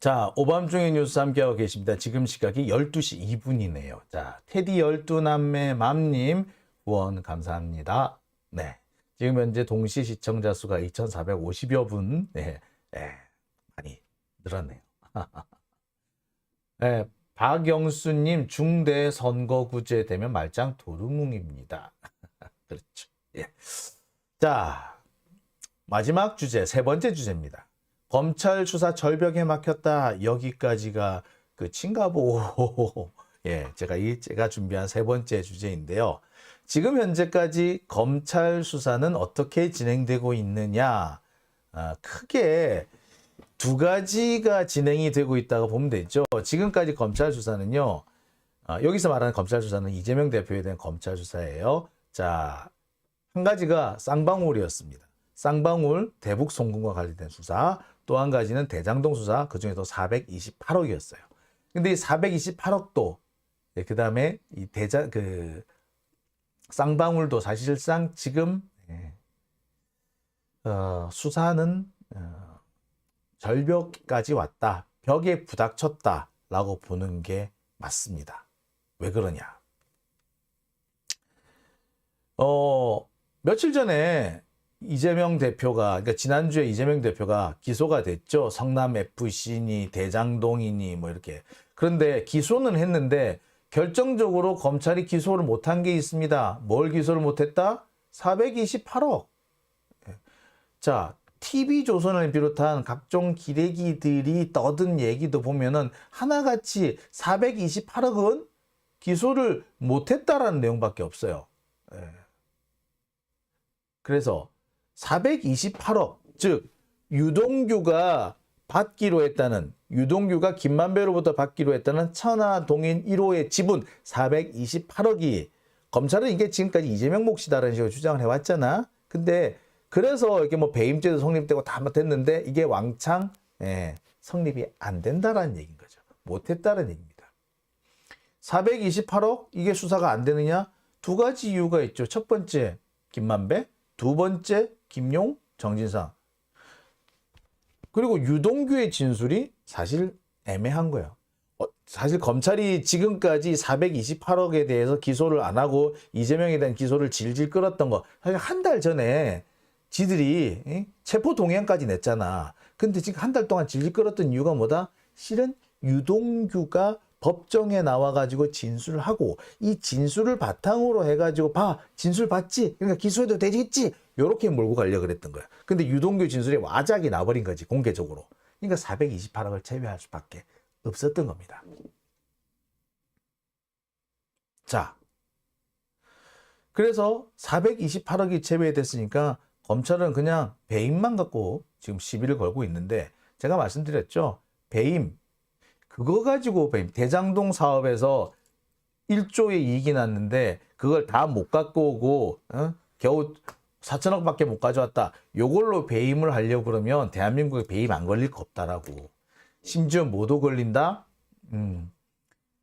자, 오밤중의 뉴스 함께하고 계십니다. 지금 시각이 12시 2분이네요. 자, 테디 12남매 맘님 후원 감사합니다. 네. 지금 현재 동시 시청자 수가 2,450여 분. 네. 많이 늘었네요. 네. 박영수님 중대 선거구제 되면 말짱 도루묵입니다. 그렇죠. 예. 자, 마지막 주제, 세 번째 주제입니다. 검찰 수사 절벽에 막혔다. 여기까지가 끝인가 보. 예, 제가 준비한 세 번째 주제인데요. 지금 현재까지 검찰 수사는 어떻게 진행되고 있느냐? 크게 두 가지가 진행이 되고 있다고 보면 되죠. 지금까지 검찰 수사는요. 여기서 말하는 검찰 수사는 이재명 대표에 대한 검찰 수사예요. 자, 한 가지가 쌍방울이었습니다. 쌍방울 대북 송금과 관련된 수사. 또 한 가지는 대장동 수사, 그중에도 428억이었어요. 근데 이 428억도, 그 다음에 이 쌍방울도 사실상 지금, 수사는, 절벽까지 왔다. 벽에 부닥쳤다. 라고 보는 게 맞습니다. 왜 그러냐. 며칠 전에 이재명 대표가, 그러니까 지난주에 이재명 대표가 기소가 됐죠. 성남 FC니 대장동이니 뭐 이렇게. 그런데 기소는 했는데 결정적으로 검찰이 기소를 못한 게 있습니다. 뭘 기소를 못했다? 428억. 자, TV조선을 비롯한 각종 기레기들이 떠든 얘기도 보면은 하나같이 428억은 기소를 못했다라는 내용밖에 없어요. 그래서 428억, 즉 유동규가 김만배로부터 받기로 했다는 천화동인 1호의 지분 428억이 검찰은 이게 지금까지 이재명 몫이다라는 식으로 주장을 해왔잖아. 근데 그래서 이렇게 뭐 배임죄도 성립되고 다 됐는데 이게 왕창 성립이 안 된다라는 얘기인 거죠. 못했다는 얘기입니다. 428억 이게 수사가 안 되느냐? 두 가지 이유가 있죠. 첫 번째 김만배, 두 번째 김용, 정진상. 그리고 유동규의 진술이 사실 애매한 거예요. 사실 검찰이 지금까지 428억에 대해서 기소를 안 하고 이재명에 대한 기소를 질질 끌었던 거 사실 한 달 전에 지들이 체포동의안까지 냈잖아. 근데 지금 한 달 동안 질질 끌었던 이유가 뭐다? 실은 유동규가 법정에 나와가지고 진술을 하고 이 진술을 바탕으로 해가지고 진술 봤지? 그러니까 기소해도 되겠지? 요렇게 몰고 가려고 그랬던 거야. 근데 유동규 진술이 와작이 나버린 거지, 공개적으로. 그러니까 428억을 제외할 수밖에 없었던 겁니다. 자, 그래서 428억이 제외됐으니까 검찰은 그냥 배임만 갖고 지금 시비를 걸고 있는데 제가 말씀드렸죠. 배임. 그거 가지고 대장동 사업에서 1조의 이익이 났는데 그걸 다 못 갖고 오고 겨우 4천억밖에 못 가져왔다. 요걸로 배임을 하려고 그러면 대한민국에 배임 안 걸릴 거 없다라고. 심지어 뭐도 걸린다?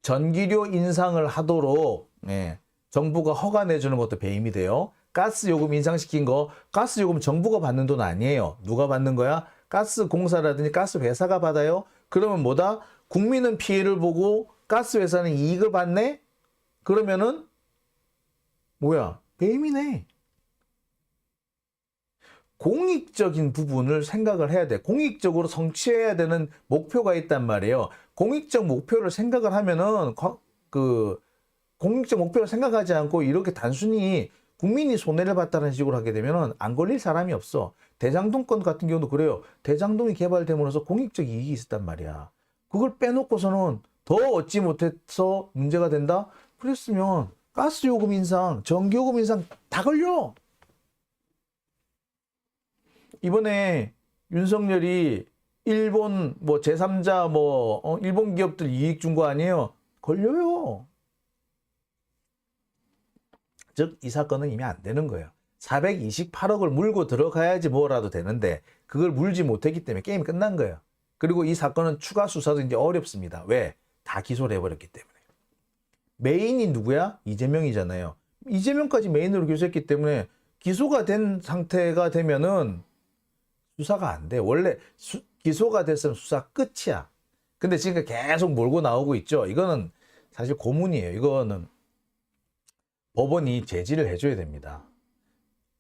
전기료 인상을 하도록 정부가 허가 내주는 것도 배임이 돼요. 가스 요금 인상시킨 거, 가스 요금 정부가 받는 돈 아니에요. 누가 받는 거야? 가스 공사라든지 가스 회사가 받아요. 그러면 뭐다? 국민은 피해를 보고 가스 회사는 이익을 받네? 그러면은 뭐야? 배임이네. 공익적인 부분을 생각을 해야 돼. 공익적으로 성취해야 되는 목표가 있단 말이에요. 공익적 목표를 생각을 하면은 공익적 목표를 생각하지 않고 이렇게 단순히 국민이 손해를 봤다는 식으로 하게 되면은 안 걸릴 사람이 없어. 대장동 건 같은 경우도 그래요. 대장동이 개발됨으로써 공익적 이익이 있었단 말이야. 그걸 빼놓고서는 더 얻지 못해서 문제가 된다? 그랬으면 가스요금 인상, 전기요금 인상 다 걸려. 이번에 윤석열이 일본 제3자 일본 기업들 이익 준 거 아니에요? 걸려요. 즉 이 사건은 이미 안 되는 거예요. 428억을 물고 들어가야지 뭐라도 되는데 그걸 물지 못했기 때문에 게임이 끝난 거예요. 그리고 이 사건은 추가 수사도 이제 어렵습니다. 왜? 다 기소를 해버렸기 때문에. 메인이 누구야? 이재명이잖아요. 이재명까지 메인으로 기소했기 때문에 기소가 된 상태가 되면은 수사가 안 돼. 원래 기소가 됐으면 수사 끝이야. 근데 지금 계속 몰고 나오고 있죠. 이거는 사실 고문이에요. 이거는 법원이 제지를 해줘야 됩니다.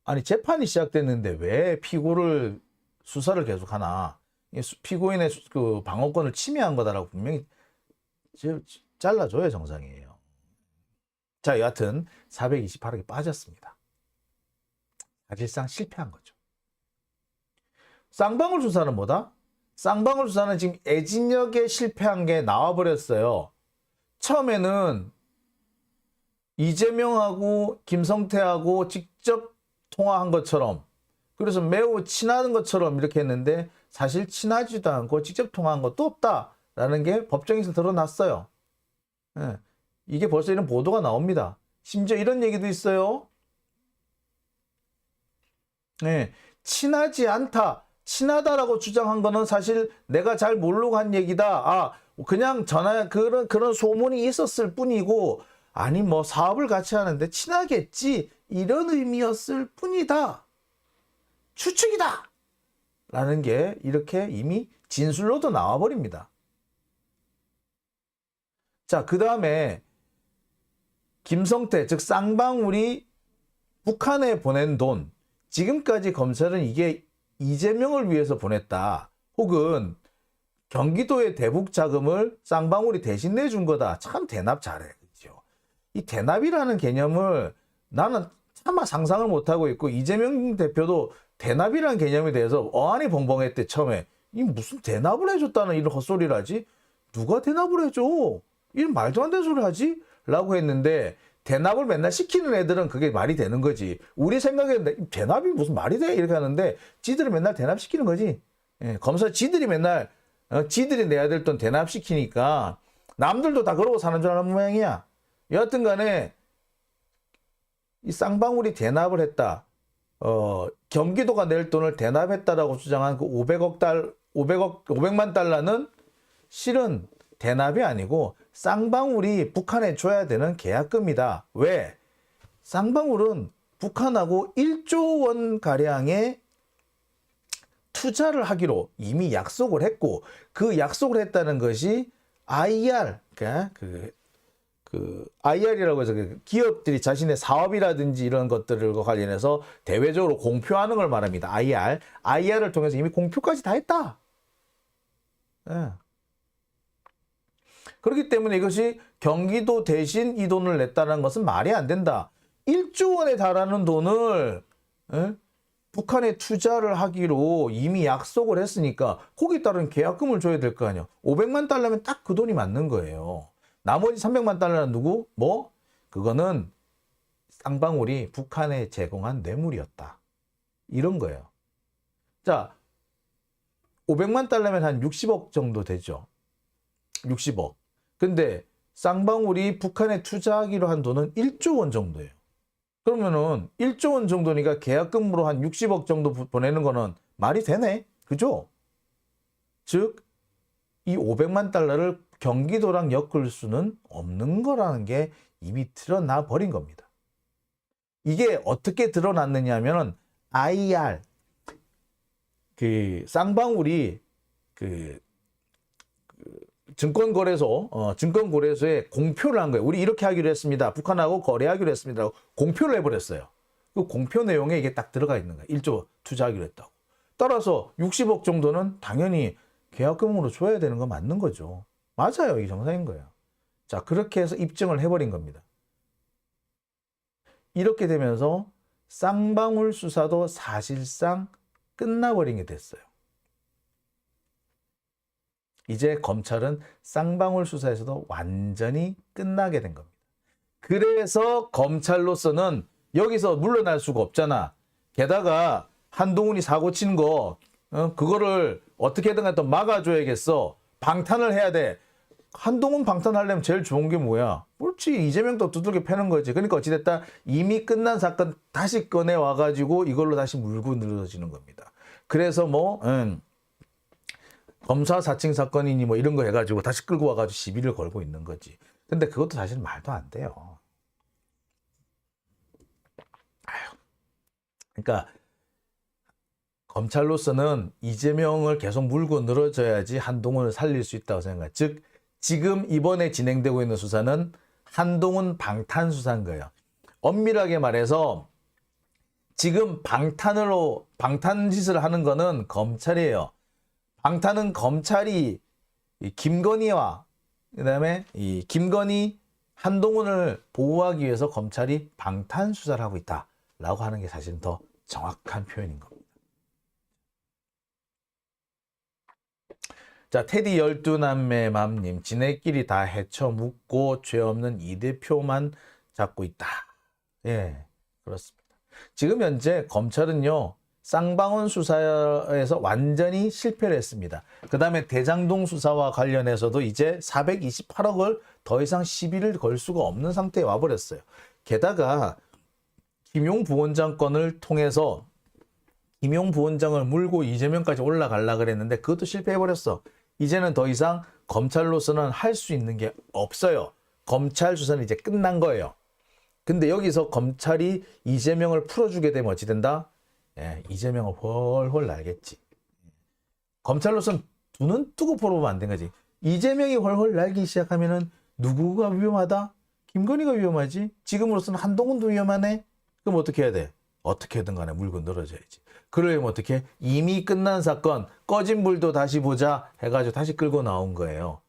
아니 재판이 시작됐는데 왜 피고를 수사를 계속하나? 피고인의 그 방어권을 침해한 거다라고 분명히 잘라줘야 정상이에요. 자, 여하튼 428억이 빠졌습니다. 사실상 실패한 거죠. 쌍방울 수사는 뭐다? 쌍방울 수사는 지금 애진역에 실패한 게 나와버렸어요. 처음에는 이재명하고 김성태하고 직접 통화한 것처럼, 그래서 매우 친한 것처럼 이렇게 했는데 사실 친하지도 않고 직접 통화한 것도 없다라는 게 법정에서 드러났어요. 예. 이게 벌써 이런 보도가 나옵니다. 심지어 이런 얘기도 있어요. 예. 친하지 않다. 친하다라고 주장한 거는 사실 내가 잘 모르고 한 얘기다. 그냥 그런 소문이 있었을 뿐이고, 아니 뭐 사업을 같이 하는데 친하겠지, 이런 의미였을 뿐이다. 추측이다. 라는 게 이렇게 이미 진술로도 나와버립니다. 자, 그 다음에 김성태, 즉 쌍방울이 북한에 보낸 돈, 지금까지 검찰은 이게 이재명을 위해서 보냈다, 혹은 경기도의 대북 자금을 쌍방울이 대신 내준 거다. 참 대납 잘해. 그렇죠? 이 대납이라는 개념을 나는 차마 상상을 못하고 있고, 이재명 대표도 대납이라는 개념에 대해서 어안이 벙벙했대. 처음에 이 무슨 대납을 해줬다는 이런 헛소리를 하지? 누가 대납을 해줘? 이런 말도 안 되는 소리를 하지? 라고 했는데, 대납을 맨날 시키는 애들은 그게 말이 되는 거지. 우리 생각에는 대납이 무슨 말이 돼? 이렇게 하는데 지들이 맨날 대납시키는 거지. 예, 검사 지들이 맨날 지들이 내야 될 돈 대납시키니까 남들도 다 그러고 사는 줄 아는 모양이야. 여하튼 간에 이 쌍방울이 대납을 했다. 경기도가 낼 돈을 대납했다라고 주장한 그 500만 달러는 실은 대납이 아니고 쌍방울이 북한에 줘야 되는 계약금이다. 왜? 쌍방울은 북한하고 1조 원 가량의 투자를 하기로 이미 약속을 했고, 그 약속을 했다는 것이 IR, IR이라고 해서 기업들이 자신의 사업이라든지 이런 것들과 관련해서 대외적으로 공표하는 걸 말합니다. IR을 통해서 이미 공표까지 다 했다. 예. 그렇기 때문에 이것이 경기도 대신 이 돈을 냈다는 것은 말이 안 된다. 1조 원에 달하는 돈을 북한에 투자를 하기로 이미 약속을 했으니까 거기에 따른 계약금을 줘야 될 거 아니에요. 500만 달러면 딱 그 돈이 맞는 거예요. 나머지 300만 달러는 누구? 그거는 쌍방울이 북한에 제공한 뇌물이었다. 이런 거예요. 자, 500만 달러면 한 60억 정도 되죠. 60억. 근데 쌍방울이 북한에 투자하기로 한 돈은 1조 원 정도예요. 그러면은 1조 원 정도니까 계약금으로 한 60억 정도 보내는 거는 말이 되네. 그죠? 즉, 이 500만 달러를 경기도랑 엮을 수는 없는 거라는 게 이미 드러나 버린 겁니다. 이게 어떻게 드러났느냐 하면은 IR, 쌍방울이 증권거래소에 공표를 한 거예요. 우리 이렇게 하기로 했습니다. 북한하고 거래하기로 했습니다. 공표를 해버렸어요. 그 공표 내용에 이게 딱 들어가 있는 거예요. 1조 투자하기로 했다고. 따라서 60억 정도는 당연히 계약금으로 줘야 되는 거 맞는 거죠. 맞아요. 이게 정상인 거예요. 자, 그렇게 해서 입증을 해버린 겁니다. 이렇게 되면서 쌍방울 수사도 사실상 끝나버린 게 됐어요. 이제 검찰은 쌍방울 수사에서도 완전히 끝나게 된 겁니다. 그래서 검찰로서는 여기서 물러날 수가 없잖아. 게다가 한동훈이 사고 친 거, 그거를 어떻게든 또 막아줘야겠어. 방탄을 해야 돼. 한동훈 방탄하려면 제일 좋은 게 뭐야? 그렇지, 이재명도 두들겨 패는 거지. 그러니까 어찌됐다 이미 끝난 사건 다시 꺼내 와가지고 이걸로 다시 물고 늘어지는 겁니다. 그래서 검사 사칭 사건이니 이런 거 해가지고 다시 끌고 와가지고 시비를 걸고 있는 거지. 근데 그것도 사실 말도 안 돼요. 그러니까 검찰로서는 이재명을 계속 물고 늘어져야지 한동훈을 살릴 수 있다고 생각해요. 즉 지금 이번에 진행되고 있는 수사는 한동훈 방탄 수사인 거예요. 엄밀하게 말해서 지금 방탄 짓을 하는 거는 검찰이에요. 방탄은 검찰이 이 김건희와 그다음에 이 김건희 한동훈을 보호하기 위해서 검찰이 방탄 수사를 하고 있다라고 하는 게 사실은 더 정확한 표현인 겁니다. 자, 테디 12남매 맘님, 지네끼리 다 헤쳐 묻고 죄 없는 이 대표만 잡고 있다. 예, 그렇습니다. 지금 현재 검찰은요, 쌍방울 수사에서 완전히 실패를 했습니다. 그 다음에 대장동 수사와 관련해서도 이제 428억을 더 이상 시비를 걸 수가 없는 상태에 와버렸어요. 게다가 김용 부원장 건을 통해서 김용 부원장을 물고 이재명까지 올라가려고 그랬는데 그것도 실패해버렸어. 이제는 더 이상 검찰로서는 할 수 있는 게 없어요. 검찰 수사는 이제 끝난 거예요. 근데 여기서 검찰이 이재명을 풀어주게 되면 어찌 된다? 예, 이재명을 훨훨 날겠지. 검찰로서는 두 눈 뜨고 보면 안 된 거지. 이재명이 훨훨 날기 시작하면은 누구가 위험하다? 김건희가 위험하지? 지금으로서는 한동훈도 위험하네? 그럼 어떻게 해야 돼? 어떻게든 간에 물고 늘어져야지. 그러려면 어떻게? 이미 끝난 사건, 꺼진 불도 다시 보자 해가지고 다시 끌고 나온 거예요.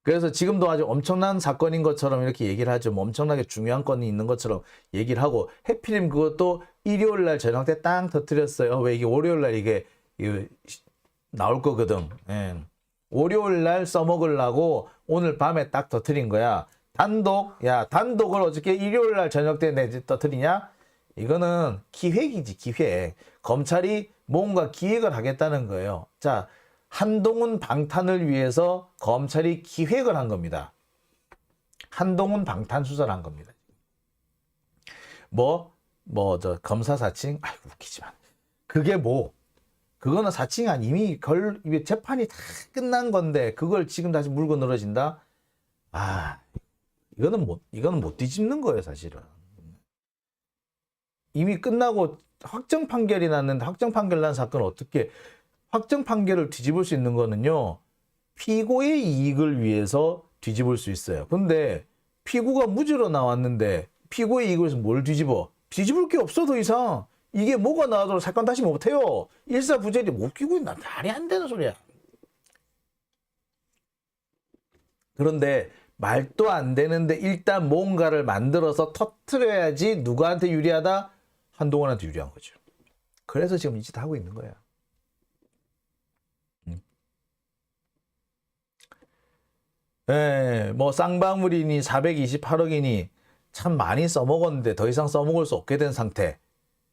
그래서 지금도 아주 엄청난 사건인 것처럼 이렇게 얘기를 하죠. 뭐 엄청나게 중요한 건이 있는 것처럼 얘기를 하고, 해필이면 그것도 일요일 날 저녁 때 땅 터뜨렸어요. 왜 이게 월요일 날 이게 나올 거거든. 예. 월요일 날 써먹으려고 오늘 밤에 딱 터뜨린 거야. 단독을 어저께 일요일 날 저녁 때 터뜨리냐? 이거는 기획이지, 기획. 검찰이 뭔가 기획을 하겠다는 거예요. 자, 한동훈 방탄을 위해서 검찰이 기획을 한 겁니다. 한동훈 방탄 수사를 한 겁니다. 검사 사칭? 아이고, 웃기지만. 그거는 사칭 이미 재판이 다 끝난 건데, 그걸 지금 다시 물고 늘어진다? 이거는 못 뒤집는 거예요, 사실은. 이미 끝나고 확정 판결이 났는데, 확정 판결 난 사건을 어떻게, 확정 판결을 뒤집을 수 있는 거는요, 피고의 이익을 위해서 뒤집을 수 있어요. 근데 피고가 무죄로 나왔는데 피고의 이익을 위해서 뭘 뒤집어? 뒤집을 게 없어, 더 이상. 이게 뭐가 나와도 사건 다시 못해요. 일사부재리 못 끼고 있나? 말이 안 되는 소리야. 그런데 말도 안 되는데 일단 뭔가를 만들어서 터트려야지 누구한테 유리하다? 한동훈한테 유리한 거죠. 그래서 지금 이 짓 하고 있는 거야. 예, 뭐 쌍방울이니 428억이니 참 많이 써먹었는데 더 이상 써먹을 수 없게 된 상태.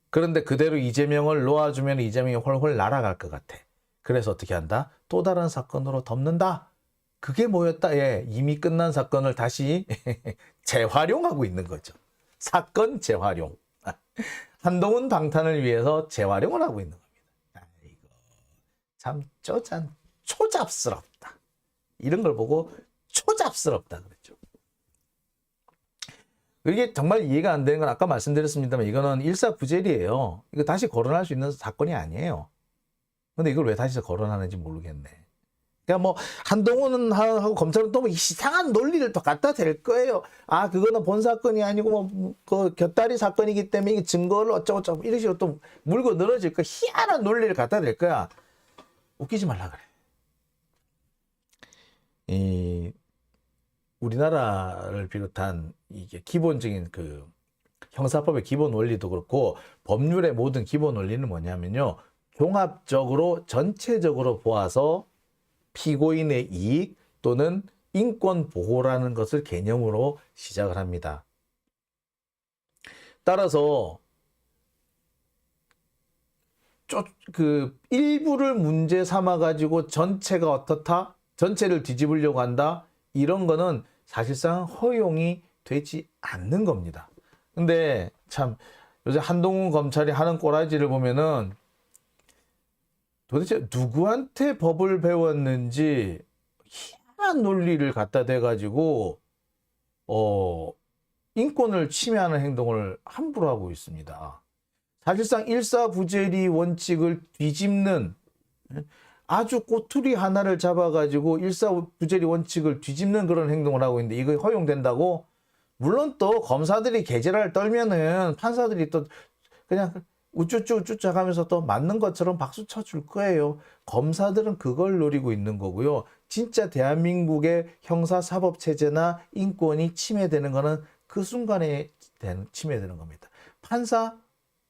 그런데 그대로 이재명을 놓아주면 이재명이 훨훨 날아갈 것 같아. 그래서 어떻게 한다? 또 다른 사건으로 덮는다. 그게 뭐였다? 예, 이미 끝난 사건을 다시 재활용하고 있는 거죠. 사건 재활용. 한동훈 방탄을 위해서 재활용을 하고 있는 겁니다. 아이고, 참 초잡스럽다. 이런 걸 보고 초잡스럽다 그랬죠. 이게 정말 이해가 안 되는 건 아까 말씀드렸습니다만 이거는 일사부재리예요. 이거 다시 거론할 수 있는 사건이 아니에요. 근데 이걸 왜 다시 거론하는지 모르겠네. 그러니까 뭐 한동훈하고 검찰은 또 뭐 이상한 논리를 또 갖다 댈 거예요. 그거는 본 사건이 아니고 그 곁다리 사건이기 때문에 이게 증거를 어쩌고저쩌고 이런 식으로 또 물고 늘어질 거 희한한 논리를 갖다 댈 거야. 웃기지 말라 그래. 우리나라를 비롯한 이게 기본적인 그 형사법의 기본 원리도 그렇고 법률의 모든 기본 원리는 뭐냐면요. 종합적으로 전체적으로 보아서 피고인의 이익 또는 인권 보호라는 것을 개념으로 시작을 합니다. 따라서 일부를 문제 삼아 가지고 전체가 어떻다? 전체를 뒤집으려고 한다? 이런 거는 사실상 허용이 되지 않는 겁니다. 근데 참 요새 한동훈 검찰이 하는 꼬라지를 보면은 도대체 누구한테 법을 배웠는지 희한한 논리를 갖다 대가지고 인권을 침해하는 행동을 함부로 하고 있습니다. 사실상 일사부재리 원칙을 뒤집는 아주 꼬투리 하나를 잡아가지고 일사부재리 원칙을 뒤집는 그런 행동을 하고 있는데 이거 허용된다고? 물론 또 검사들이 개지랄 떨면은 판사들이 또 그냥 우쭈쭈 우쭈쭈 하면서 또 맞는 것처럼 박수 쳐줄 거예요. 검사들은 그걸 노리고 있는 거고요. 진짜 대한민국의 형사사법체제나 인권이 침해되는 거는 그 순간에 침해되는 겁니다. 판사?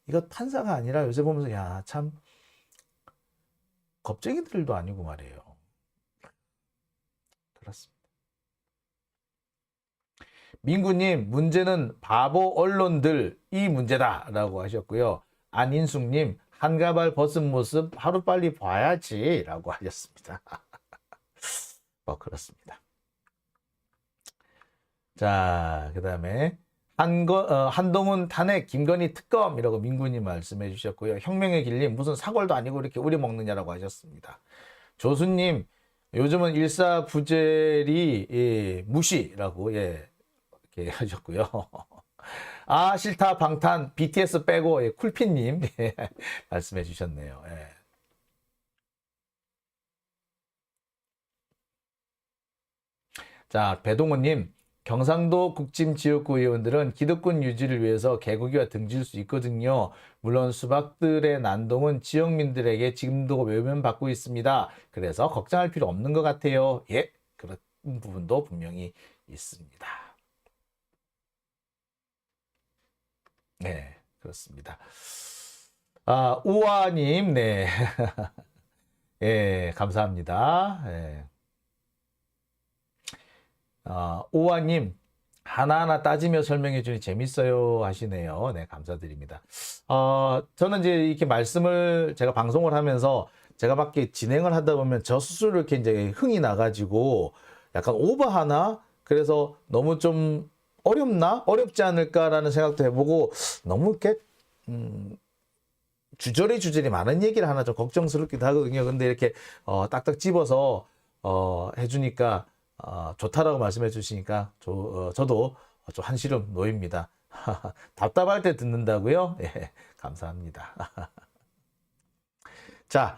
이거 판사가 아니라 요새 보면서 야, 참 겁쟁이들도 아니고 말이에요. 그렇습니다. 민구님, 문제는 바보 언론들이 문제다라고 하셨고요. 안인숙님, 한가발 벗은 모습 하루빨리 봐야지라고 하셨습니다. 그렇습니다. 자, 그 다음에 한동훈 탄핵 김건희 특검이라고 민구님 말씀해 주셨고요. 혁명의 길님, 무슨 사골도 아니고 이렇게 우려먹느냐라고 하셨습니다. 조수님, 요즘은 일사부재리 무시라고 이렇게 하셨고요. 아, 싫다 방탄 BTS 빼고 쿨피님 말씀해 주셨네요. 자, 배동호님, 경상도 국짐 지역구 의원들은 기득권 유지를 위해서 개고기와 등질 수 있거든요. 물론 수박들의 난동은 지역민들에게 지금도 외면받고 있습니다. 그래서 걱정할 필요 없는 것 같아요. 예, 그런 부분도 분명히 있습니다. 네, 그렇습니다. 아, 우아님, 네. 예, 감사합니다. 예. 오아님, 하나하나 따지며 설명해 주니 재밌어요 하시네요. 네, 감사드립니다. 저는 이제 이렇게 말씀을 제가 방송을 하면서 제가 막 이렇게 진행을 하다 보면 저 스스로 이렇게 이제 흥이 나가지고 약간 오버하나? 그래서 너무 좀 어렵나? 어렵지 않을까라는 생각도 해보고 너무 이렇게, 주저리 많은 얘기를 하나 좀 걱정스럽기도 하거든요. 근데 이렇게, 딱딱 집어서, 해주니까, 좋다라고 말씀해 주시니까 저도 좀 한시름 놓입니다. 답답할 때 듣는다고요? 예, 감사합니다. 자,